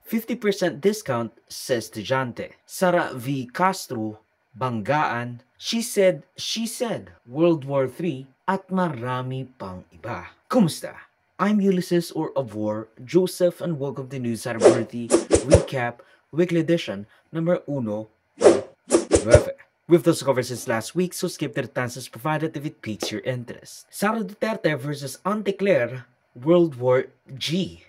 50% discount sa estudyante. Sara V. Castro, Banggaan, She Said, World War III, at marami pang iba. Kumusta? I'm Ulysses or Avor Joseph and welcome to News Celebrity Recap Weekly Edition number 1. We've those covered since last week, so skip the answers provided if it piques your interest. Sara Duterte versus Auntie Claire, World War G.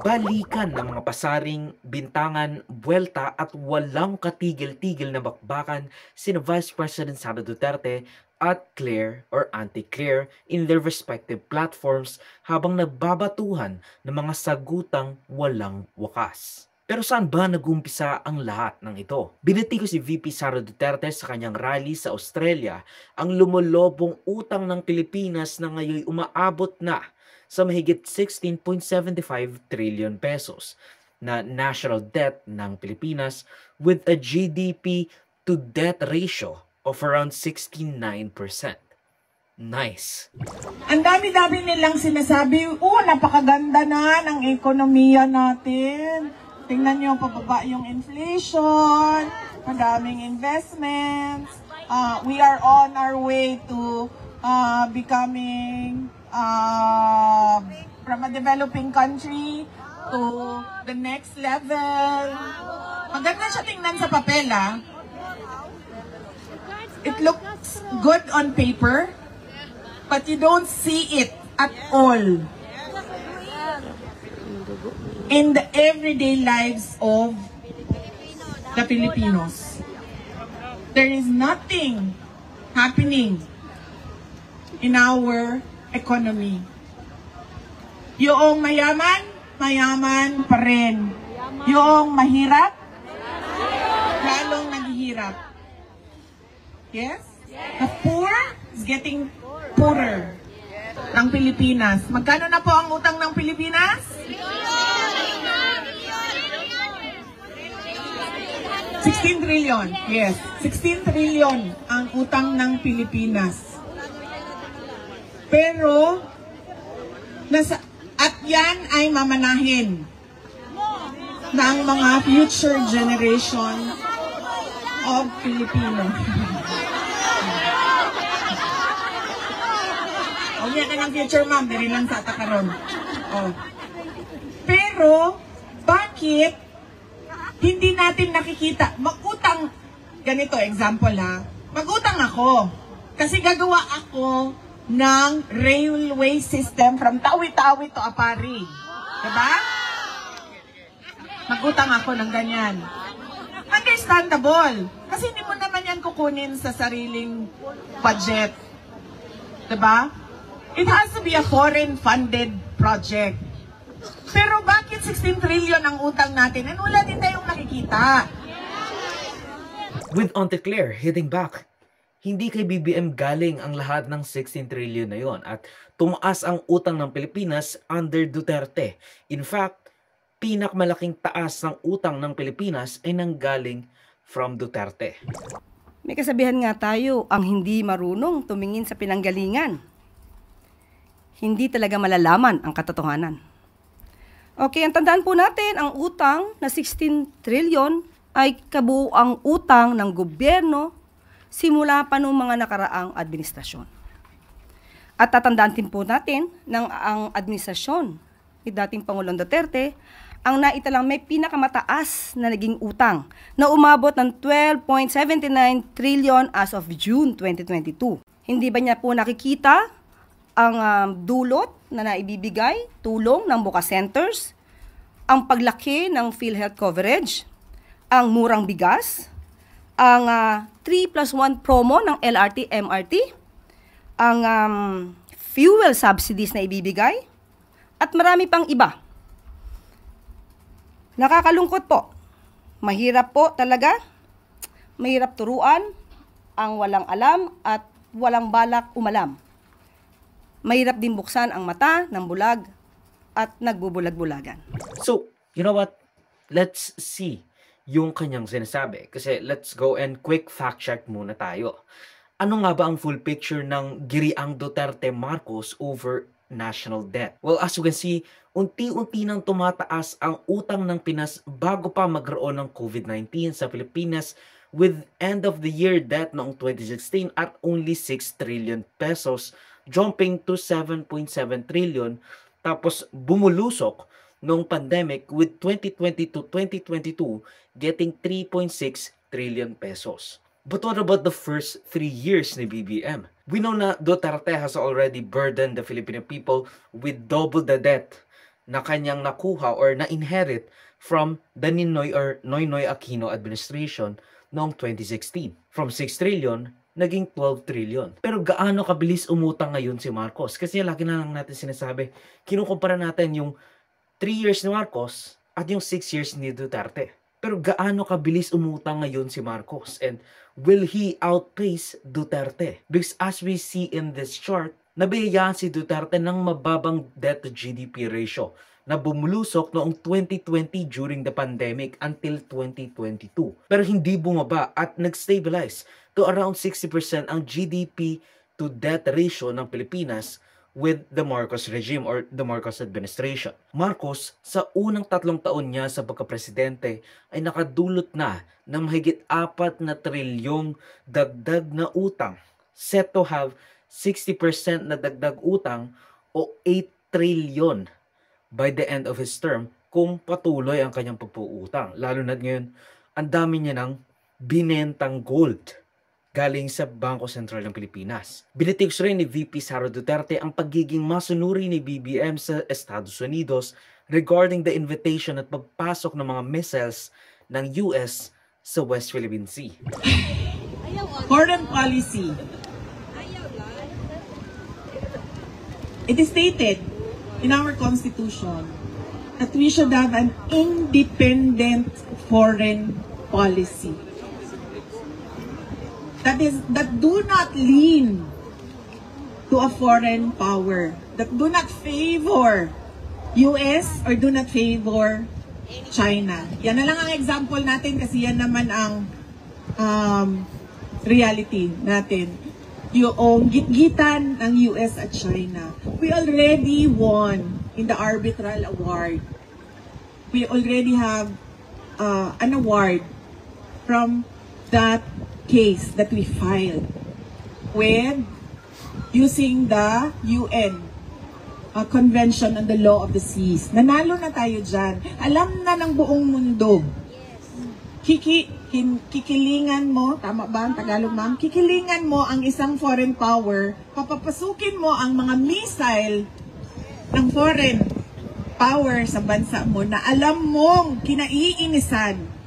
Balikan ng mga pasaring, bintangan, buwelta at walang katigil-tigil na bakbakan sina Vice President Sara Duterte at Claire or Auntie Claire in their respective platforms habang nagbabatuhan ng mga sagutang walang wakas. Pero saan ba nag-umpisa ang lahat ng ito? Binati ko si VP Sara Duterte sa kanyang rally sa Australia ang lumulobong utang ng Pilipinas na ngayon umaabot na sa mahigit 16.75 trillion pesos na national debt ng Pilipinas with a GDP to debt ratio of around 69%. Nice. Ang dami-dami nilang sinasabi, napakaganda na ng ekonomiya natin. Tingnan nyo, pababa yung inflation, madaming investments. We are on our way to becoming from a developing country to the next level. Maganda siya tingnan sa papel, It looks good on paper, but you don't see it at all in the everyday lives of the Filipinos. There is nothing happening in our economy. Yung mayaman, mayaman pa rin. Yung mahirap, lalong naghihirap. Yes? The poor is getting poorer ng Pilipinas. Magkano na po ang utang ng Pilipinas? 16 trillion. Yes, 16 trillion ang utang ng Pilipinas. Pero, at yan ay mamanahin ng mga future generation of Filipino. O yan ka ng future, ma'am. Dari lang sa takaron. Pero, bakit hindi natin nakikita? Mag-utang, ganito, example mag-utang ako. Kasi gagawa ako ng railway system from Tawi-Tawi to Apari. Diba? Mag-utang ako ng ganyan. Understandable. Kasi hindi mo naman yan kukunin sa sariling budget. Diba? It has to be a foreign-funded project. Pero bakit 16 trillion ang utang natin? And wala din tayong nakikita. With Auntie Claire hitting back, hindi kay BBM galing ang lahat ng 16 trillion na yon at tumaas ang utang ng Pilipinas under Duterte. In fact, pinakmalaking taas ng utang ng Pilipinas ay nanggaling from Duterte. May kasabihan nga tayo, ang hindi marunong tumingin sa pinanggalingan. Hindi talaga malalaman ang katotohanan. Okay, ang tandaan po natin, ang utang na 16 trillion ay kabuuang utang ng gobyerno simula pa noong mga nakaraang administrasyon. At tatandaan din po natin ng ang administrasyon ni dating Pangulong Duterte ang naitalang may pinakamataas na naging utang na umabot ng 12.79 trillion as of June 2022. Hindi ba niya po nakikita ang dulot na naibibigay, tulong ng Buka Centers, ang paglaki ng PhilHealth coverage, ang murang bigas, ang 3+1 promo ng LRT, MRT, ang fuel subsidies na ibibigay, at marami pang iba. Nakakalungkot po. Mahirap po talaga. Mahirap turuan ang walang alam at walang balak umalam. Mahirap din buksan ang mata ng bulag at nagbubulag-bulagan. So, you know what? Let's see yung kanyang sinasabi. Kasi let's go and quick fact check muna tayo. Ano nga ba ang full picture ng Giriang Duterte Marcos over national debt. Well, as you can see, unti-unti nang tumataas ang utang ng Pinas bago pa magkaroon ng COVID-19 sa Pilipinas, with end of the year debt noong 2016 at only 6 trillion pesos, jumping to 7.7 trillion, tapos bumulusok noong pandemic with 2020 to 2022 getting 3.6 trillion pesos. But what about the first 3 years ni BBM? We know na Duterte has already burdened the Filipino people with double the debt na kanyang nakuha or na-inherit from the Ninoy or Noynoy Aquino administration noong 2016. From 6 trillion, naging 12 trillion. Pero gaano kabilis umutang ngayon si Marcos? Kasi lagi na lang natin sinasabi, kinukumpara natin yung 3 years ni Marcos at yung 6 years ni Duterte. Pero gaano kabilis umutang ngayon si Marcos? And will he outpace Duterte? Because as we see in this chart, nabiyayaan si Duterte ng mababang debt to GDP ratio na bumulusok noong 2020 during the pandemic until 2022. Pero hindi bumaba at nag-stabilize to around 60% ang GDP to debt ratio ng Pilipinas with the Marcos regime or the Marcos administration. Marcos, sa unang 3 taon niya sa pagkapresidente ay nakadulot na ng mahigit 4 na trilyong dagdag na utang, set to have 60% na dagdag utang o 8 trillion by the end of his term kung patuloy ang kanyang pagpuutang. Lalo na ngayon, ang dami niya ng binentang gold galing sa Bangko Sentral ng Pilipinas. Binitiks rin ni VP Sara Duterte ang pagiging masunuri ni BBM sa Estados Unidos regarding the invitation at pagpasok ng mga missiles ng US sa West Philippine Sea. Foreign policy. It is stated in our Constitution that we should have an independent foreign policy. That do not lean to a foreign power, that do not favor US or do not favor China. Yan na lang ang example natin kasi yan naman ang reality natin. Yung gitgitan ng US at China. We already won in the arbitral award. We already have an award from that case that we filed with using the UN Convention on the Law of the Seas. Nanalo na tayo dyan. Alam na ng buong mundo. Kikilingan mo, tama ba ang Tagalog ma'am? Kikilingan mo ang isang foreign power, papapasukin mo ang mga missile ng foreign power sa bansa mo na alam mong kinaiinisan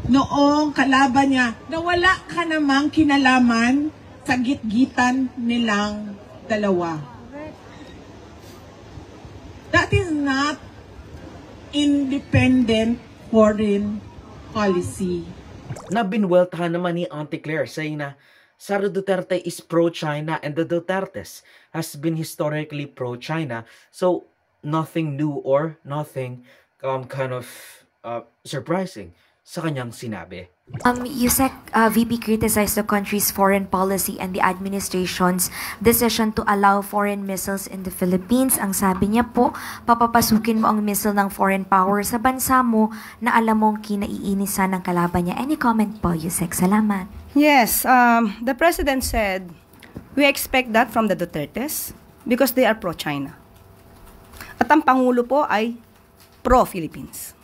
noong kalaban niya na wala ka namang kinalaman sa gitgitan nilang dalawa. That is not independent foreign policy. Nabinweltahan naman ni Auntie Claire saying na Sara Duterte is pro-China and the Dutertes has been historically pro-China, so nothing new or nothing kind of surprising sa kanyang sinabi. Yusek, VP criticized the country's foreign policy and the administration's decision to allow foreign missiles in the Philippines. Ang sabi niya po, papapasukin mo ang missile ng foreign power sa bansa mo na alam mong kinaiinisan ng kalaban niya. Any comment po, Yusek? Salamat. Yes, the President said, we expect that from the Dutertes because they are pro-China. At ang Pangulo po ay pro-Philippines.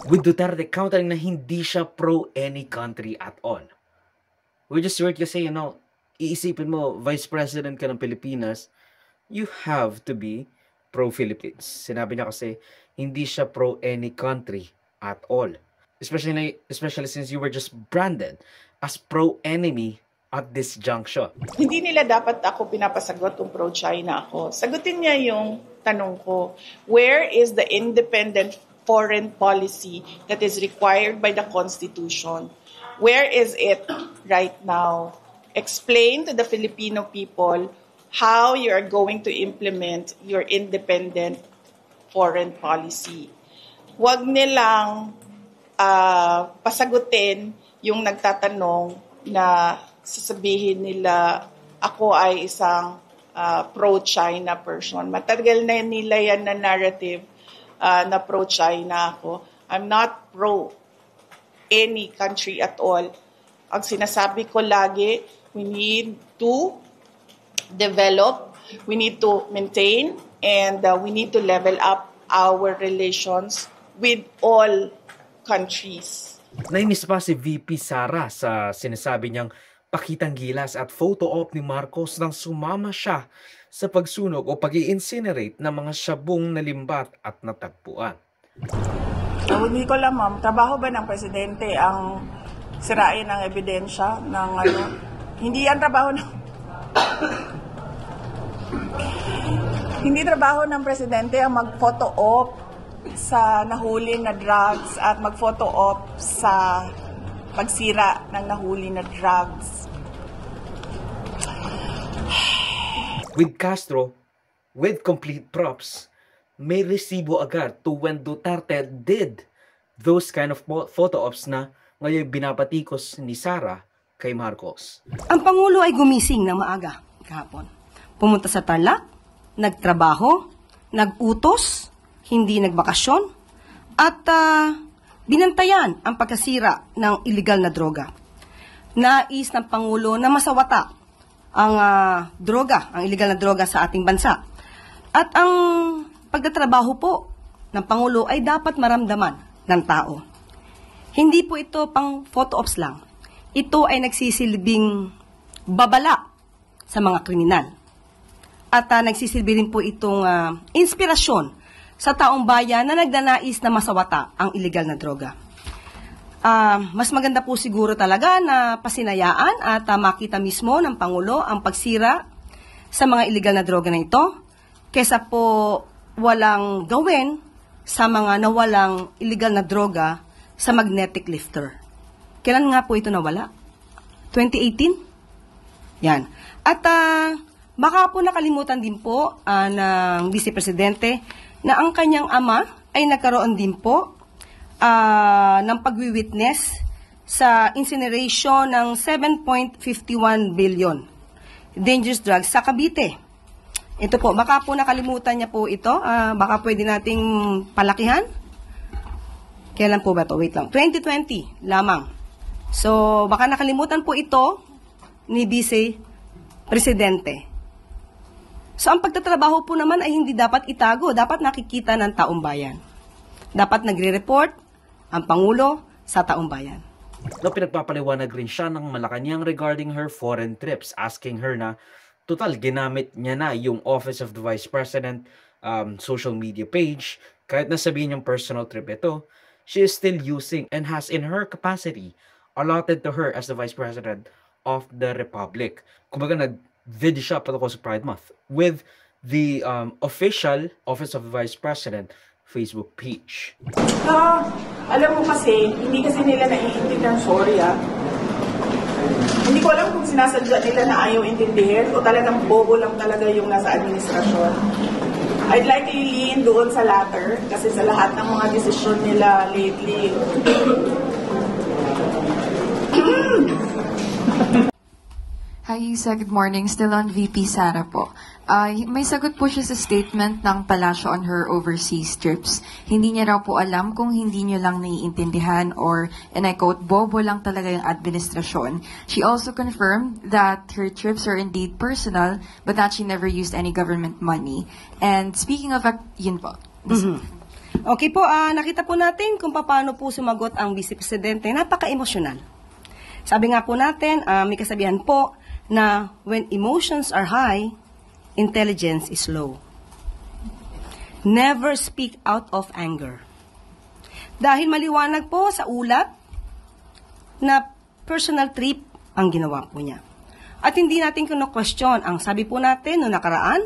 With Duterte countering na hindi siya pro any country at all. We just heard kasi, iisipin mo, Vice President ka ng Pilipinas, you have to be pro-Philippines. Sinabi niya kasi, hindi siya pro any country at all. Especially since you were just branded as pro-enemy at this juncture. Hindi nila dapat ako pinapasagot kung pro-China ako. Sagutin niya yung tanong ko, where is the independent foreign policy that is required by the Constitution? Where is it right now? Explain to the Filipino people how you are going to implement your independent foreign policy. Huwag nilang pasagutin yung nagtatanong na sasabihin nila ako ay isang pro-China person. Matagal na nila yan na narrative na pro-China ako. I'm not pro any country at all. Ang sinasabi ko lagi, we need to develop, we need to maintain, and we need to level up our relations with all countries. Nainis pa si VP Sara sa sinasabi niyang pakitang gilas at photo op ni Marcos nang sumama siya sa pagsunog o pag-i-incinerate ng mga syabong nalimbat at natagpuan. Hindi ko lang, ma'am, trabaho ba ng presidente ang sirain ang ebidensya ng ano? Hindi yan trabaho ng hindi trabaho ng presidente ang mag-photo op sa nahuli na drugs at mag-photo op sa pagsira ng nahuli na drugs. With Castro, with complete props, may resibo agad to when Duterte did those kind of photo ops na ngayon binabatikos ni Sara kay Marcos. Ang Pangulo ay gumising ng maaga kahapon. Pumunta sa Tarlac, nagtrabaho, nagutos, hindi nagbakasyon, at binantayan ang pagkasira ng illegal na droga. Nais ng Pangulo na masawata ang droga, ang illegal na droga sa ating bansa. At ang pagtatrabaho po ng Pangulo ay dapat maramdaman ng tao. Hindi po ito pang photo ops lang. Ito ay nagsisilbing babala sa mga kriminal. At nagsisilbi rin po itong inspirasyon sa taong bayan na nagdanais na masawata ang illegal na droga. Mas maganda po siguro talaga na pasinayaan at makita mismo ng Pangulo ang pagsira sa mga illegal na droga na ito kesa po walang gawin sa mga nawalang illegal na droga sa magnetic lifter. Kailan nga po ito nawala? 2018? Yan. At baka po nakalimutan din po ng Vice Presidente na ang kanyang ama ay nagkaroon din po ng pagwi-witness sa incineration ng 7.51 billion dangerous drugs sa Cavite. Ito po, baka po nakalimutan niya po ito. Baka pwede nating palakihan. Kailan po ba ito? Wait lang. 2020 lamang. So, baka nakalimutan po ito ni Vice Presidente. So, ang pagtatrabaho po naman ay hindi dapat itago. Dapat nakikita ng taong bayan. Dapat nagre-report ang Pangulo sa taong bayan. No, pinagpapaliwanag rin siya ng Malacanang regarding her foreign trips, asking her na total ginamit niya na yung Office of the Vice President social media page. Kahit nasabihin yung personal trip ito, she is still using and has in her capacity allotted to her as the Vice President of the Republic. Kumbaga nag-video siya patungkol sa Pride Month with the official Office of the Vice President Facebook page. Alam mo kasi, hindi kasi nila naiintindihan, sorry Hindi ko alam kung sinasadya nila na ayaw intindihin o talagang bobo lang talaga yung nasa administrasyon. I'd like to lean doon sa latter kasi sa lahat ng mga desisyon nila lately. Hi, Isa. Good morning. Still on VP Sara po. May sagot po siya sa statement ng Palasyo on her overseas trips. Hindi niya raw po alam kung hindi niyo lang naiintindihan or, and I quote, bobo lang talaga yung administrasyon. She also confirmed that her trips are indeed personal but that she never used any government money. And speaking of, yun po. Okay po, nakita po natin kung paano po sumagot ang Vice Presidente. Napaka-emosyonal. Sabi nga po natin, may kasabihan po na when emotions are high, intelligence is low. Never speak out of anger. Dahil maliwanag po sa ulat na personal trip ang ginawa po niya. At hindi natin kino-question. Ang sabi po natin noong nakaraan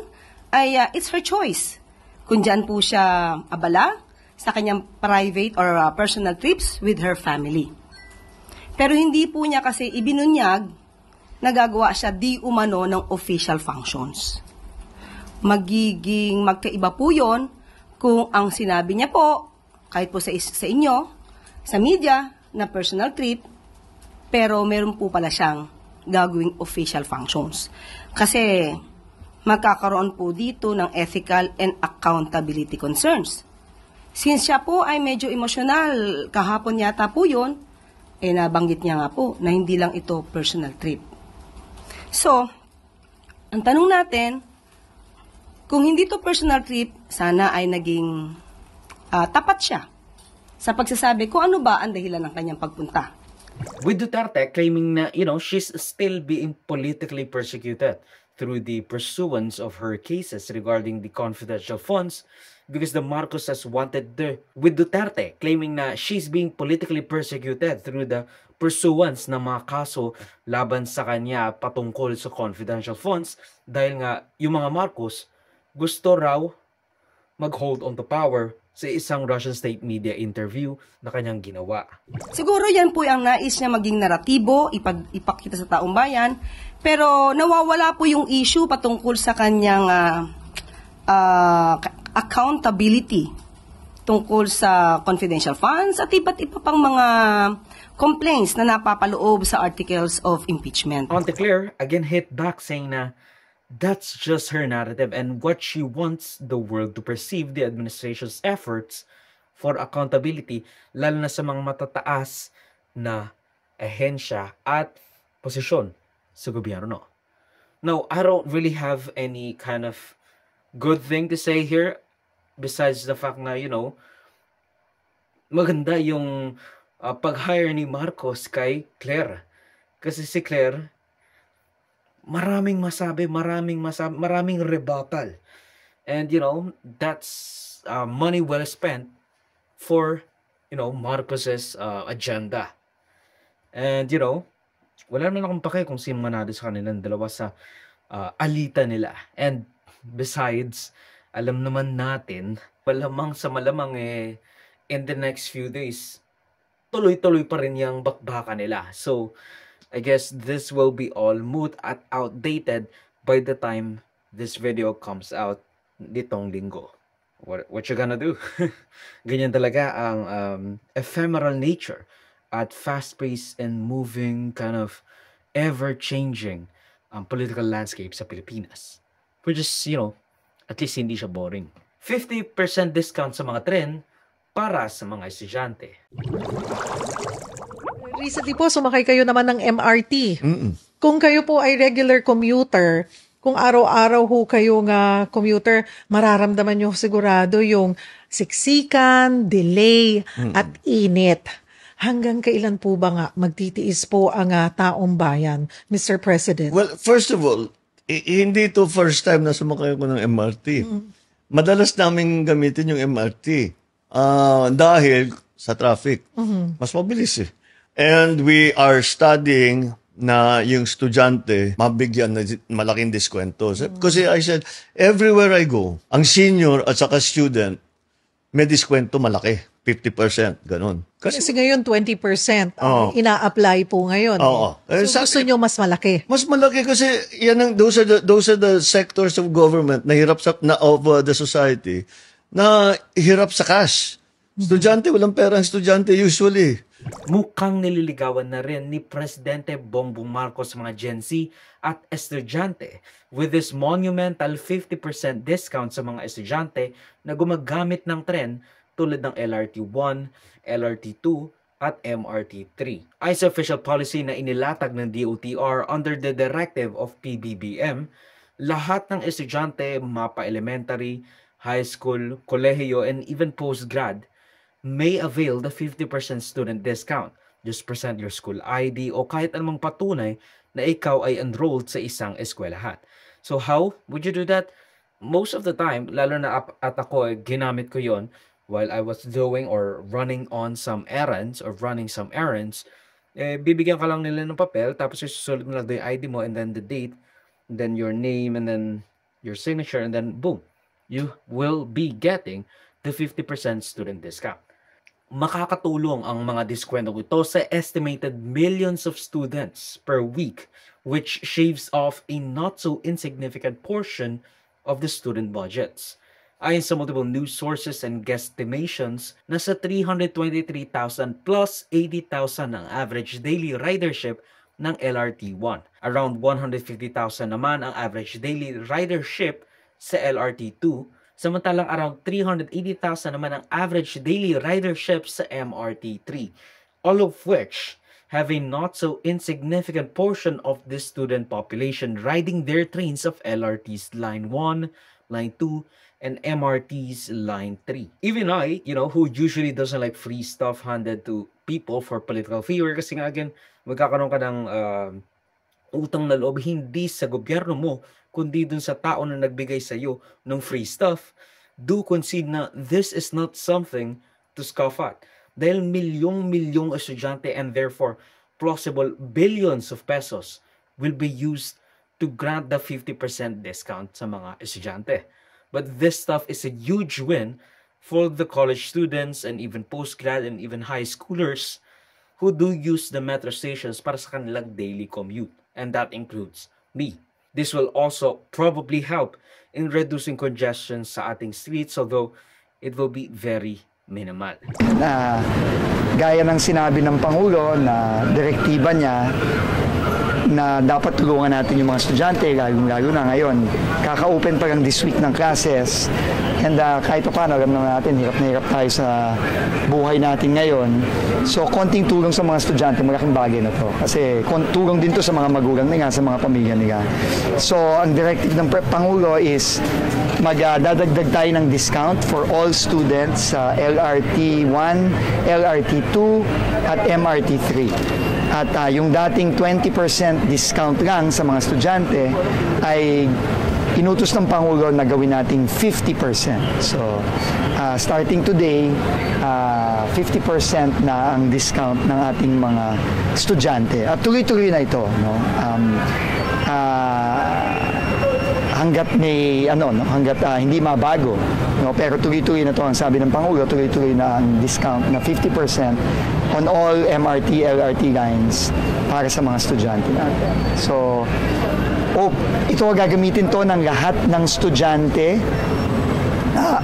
ay it's her choice. Kung dyan po siya abala sa kanyang private or personal trips with her family. Pero hindi po niya kasi ibinunyag nagagawa siya di umano ng official functions. Magiging magkaiba po yun kung ang sinabi niya po, kahit po sa inyo, sa media, na personal trip, pero meron po pala siyang gagawing official functions. Kasi magkakaroon po dito ng ethical and accountability concerns. Since siya po ay medyo emosyonal, kahapon yata po yun, nabanggit niya nga po na hindi lang ito personal trip. So, ang tanong natin, kung hindi to personal trip, sana ay naging tapat siya sa pagsasabi kung ano ba ang dahilan ng kanyang pagpunta. With Duterte claiming na, she's still being politically persecuted through the pursuance of her cases regarding the confidential funds because the Marcoses wanted with Duterte claiming na she's being politically persecuted through the pursuance ng mga kaso laban sa kanya patungkol sa confidential funds dahil nga yung mga Marcos gusto raw mag-hold on to power sa isang Russian state media interview na kanyang ginawa. Siguro yan po ang nais niya maging naratibo, ipakita sa taong bayan, pero nawawala po yung issue patungkol sa kanyang accountability tungkol sa confidential funds at iba't iba pang mga complaints na napapaloob sa articles of impeachment. Claire again hit back saying na that's just her narrative and what she wants the world to perceive the administration's efforts for accountability, lalo na sa mga matataas na ahensya at posisyon sa gobyerno. Now, I don't really have any kind of good thing to say here besides the fact na, maganda yung pag-hire ni Marcos kay Claire. Kasi si Claire, maraming rebuttal. And, that's money well spent for, Marcos's agenda. And, wala naman akong pake kung sino manado sa kanilang dalawa sa alita nila. And, besides, alam naman natin, malamang sa malamang in the next few days, tuloy-tuloy pa rin yung bakbakan nila. So, I guess this will be all moot at outdated by the time this video comes out ditong linggo. What you gonna do? Ganyan talaga ang ephemeral nature at fast-paced and moving kind of ever-changing political landscape sa Pilipinas. Which is, at least hindi siya boring. 50% discount sa mga tren para sa mga estudyante. Recently po, sumakay kayo naman ng MRT. Kung kayo po ay regular commuter, kung araw-araw ho kayong commuter, mararamdaman nyo sigurado yung siksikan, delay, at init. Hanggang kailan po ba nga magtitiis po ang taong bayan, Mr. President? Well, first of all, hindi to first time na sumakay ko ng MRT. Madalas namin gamitin yung MRT dahil sa traffic. Mas mabilis eh. And we are studying na yung estudyante mabigyan ng malaking diskwento. Kasi I said, everywhere I go, ang senior at saka student, may diskwento malaki. 50%, ganun. Kasi ngayon 20% ang ina-apply po ngayon. So gusto nyo mas malaki? Mas malaki kasi yan those are the sectors of government na hirap of the society na hirap sa cash. Estudyante, walang pera ang estudyante usually. Mukhang nililigawan na rin ni Presidente Bongbong Marcos mga Gen Z at estudyante with this monumental 50% discount sa mga estudyante na gumagamit ng tren tulad ng LRT-1, LRT-2 at MRT-3. Ay sa official policy na inilatag ng DOTR under the directive of PBBM, lahat ng estudyante, mapa elementary, high school, kolehiyo, and even postgrad may avail the 50% student discount. Just present your school ID o kahit anumang patunay na ikaw ay enrolled sa isang eskwelahan. So how would you do that? Most of the time, lalo na at ako, ginamit ko yon while I was doing or running some errands, bibigyan ka lang nila ng papel, tapos isusulat mo lang yung ID mo, and then the date, and then your name, and then your signature, and then boom, you will be getting the 50% student discount. Makakatulong ang mga diskwento ito sa estimated millions of students per week, which shaves off a not so insignificant portion of the student budgets. Ayon sa multiple news sources and guesstimations, nasa 323,000 plus 80,000 ang average daily ridership ng LRT1. Around 150,000 naman ang average daily ridership sa LRT2, samantalang around 380,000 naman ang average daily ridership sa MRT3, all of which have a not so insignificant portion of the student population riding their trains of LRT's Line 1, Line 2, and MRT's Line 3. Even I, who usually doesn't like free stuff handed to people for political favor, kasi nga again, magkakaroon ka ng utang na loob hindi sa gobyerno mo, kundi dun sa tao na nagbigay sa iyo ng free stuff, do concede na this is not something to scoff at. Dahil milyong-milyong estudyante and therefore plausible billions of pesos will be used to grant the 50% discount sa mga estudyante. But this stuff is a huge win for the college students and even postgrad and even high schoolers who do use the metro stations para sa kanilang daily commute. And that includes me. This will also probably help in reducing congestion sa ating streets, although it will be very minimal. Na gaya ng sinabi ng Pangulo na direktiba niya na dapat tulungan natin yung mga estudyante, lalo na ngayon. Kaka-open pa lang this week ng classes. And kahit pa paano, alam naman natin, hirap na hirap tayo sa buhay natin ngayon. So, konting tulong sa mga estudyante, malaking bagay na to. Kasi tulong din to sa mga magulang nila, sa mga pamilya nila. So, ang directive ng Pangulo is magdadagdag tayo ng discount for all students sa LRT1, LRT2, at MRT3. At yung dating 20% discount lang sa mga estudyante ay inutos ng Pangulo na gawin nating 50%. So, starting today, 50% na ang discount ng ating mga estudyante. At tuloy-tuloy na ito, no? Hanggat may hanggat hindi mabago, no? Pero tuloy-tuloy na to ang sabi ng Pangulo, tuloy-tuloy na ang discount na 50% on all MRT, LRT lines para sa mga estudyante natin. So, ito gagamitin to ng lahat ng estudyante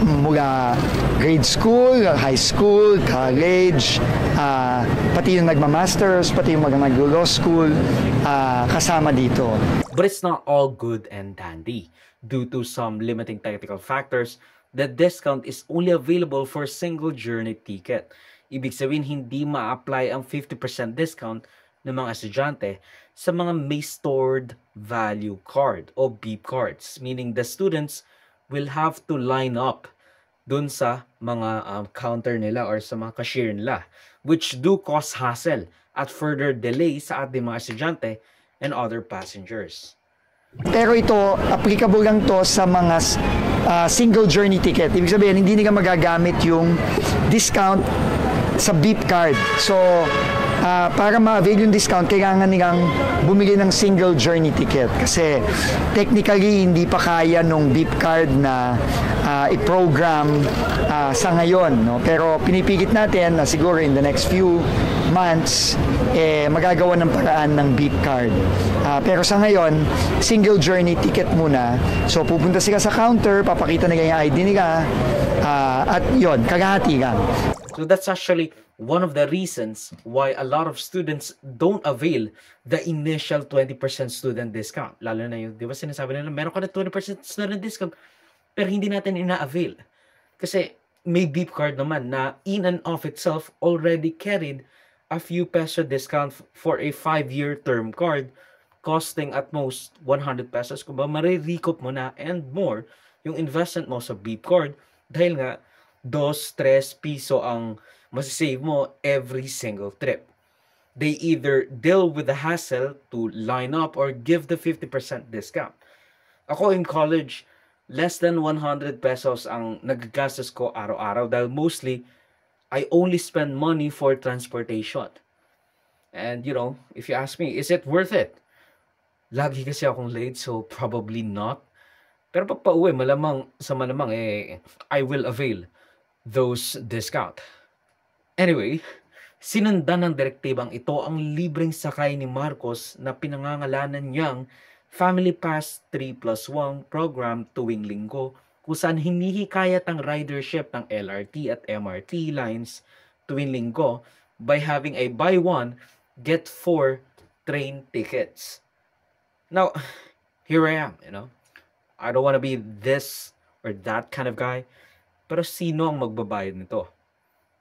mula grade school, high school, college, pati yung nagma-masters, pati yung nag-law school, kasama dito. But it's not all good and dandy. Due to some limiting technical factors, the discount is only available for single journey ticket. Ibig sabihin, hindi ma-apply ang 50% discount ng mga estudyante sa mga may stored value card o beep cards, meaning the students will have to line up dun sa mga counter nila or sa mga cashier nila, which do cause hassle at further delay sa ating mga estudyante and other passengers. Pero ito, applicable lang to sa mga single journey ticket. Ibig sabihin, hindi nila magagamit yung discount sa beep card. So, para ma-avail yung discount, kailangan nilang bumili ng single journey ticket. Kasi technically, hindi pa kaya nung beep card na i-program sa ngayon. No? Pero pinipilit natin na siguro in the next few months, magagawa ng paraan ng beep card. Pero sa ngayon, single journey ticket muna. So pupunta sila sa counter, papakita nila yung ID nila, at yun, kalahati lang. So that's actually one of the reasons why a lot of students don't avail the initial 20% student discount. Lalo na yung, di ba sinasabi nila, meron ka na 20% student discount, pero hindi natin ina-avail. Kasi may beep card naman na in and of itself already carried a few peso discount for a 5-year term card costing at most 100 pesos. Kung ba marirecoup mo na and more yung investment mo sa beep card dahil nga 2-3 piso ang masisave mo every single trip. They either deal with the hassle to line up or give the 50% discount. Ako in college, less than 100 pesos ang nagagastos ko araw-araw dahil mostly I only spend money for transportation. And you know, if you ask me, is it worth it? Lagi kasi akong late, so probably not. Pero pag pauwi, malamang I will avail those discount. Anyway, sinundan ng direktibang ito ang libreng sakay ni Marcos na pinangangalanan niyang Family Pass 3+1 program tuwing linggo, kung saan hinihikayat ang ridership ng LRT at MRT lines tuwing linggo by having a buy one, get 4 train tickets. Now, here I am, I don't want to be this or that kind of guy. Pero sino ang magbabayad nito?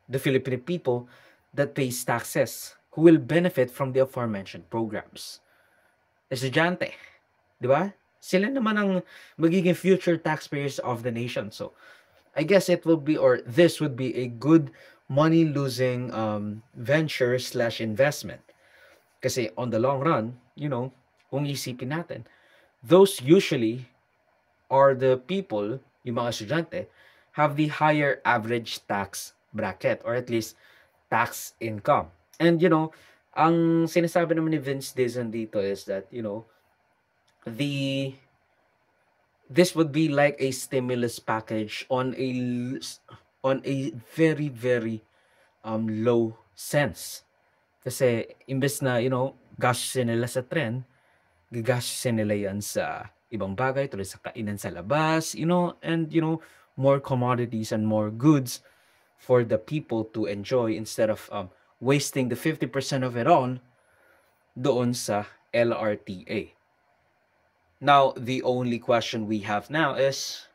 The Filipino people that pays taxes who will benefit from the aforementioned programs. Estudyante, di ba? Sila naman ang magiging future taxpayers of the nation. So, I guess it will be, or this would be a good money-losing venture / investment. Kasi on the long run, kung isipin natin, those usually are the people, yung mga estudyante, have the higher average tax bracket or at least tax income. And ang sinasabi naman ni Vince Dizon dito is that, this would be like a stimulus package on a very, very low sense. Kasi imbes na, gastusin nila sa tren, gagastusin nila yan sa ibang bagay, tulad sa kainan sa labas, and, more commodities and more goods for the people to enjoy instead of wasting the 50% of it on doon sa LRTA. Now, the only question we have now is,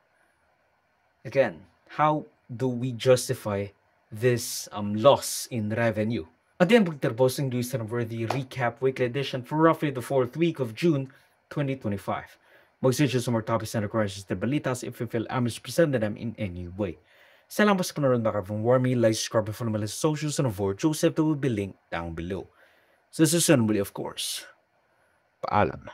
again, how do we justify this loss in revenue? At the end, pagtarbosing news and worthy recap weekly edition for roughly the 4th week of June 2025. Mag-switch sa more topics and requirements the balitas if you feel I'm presented them in any way. Salamat sa panonood mga from Warmy, like, subscribe, and follow my socials and avoid Joseph that will be linked down below. So sustainably, of course. Paalam.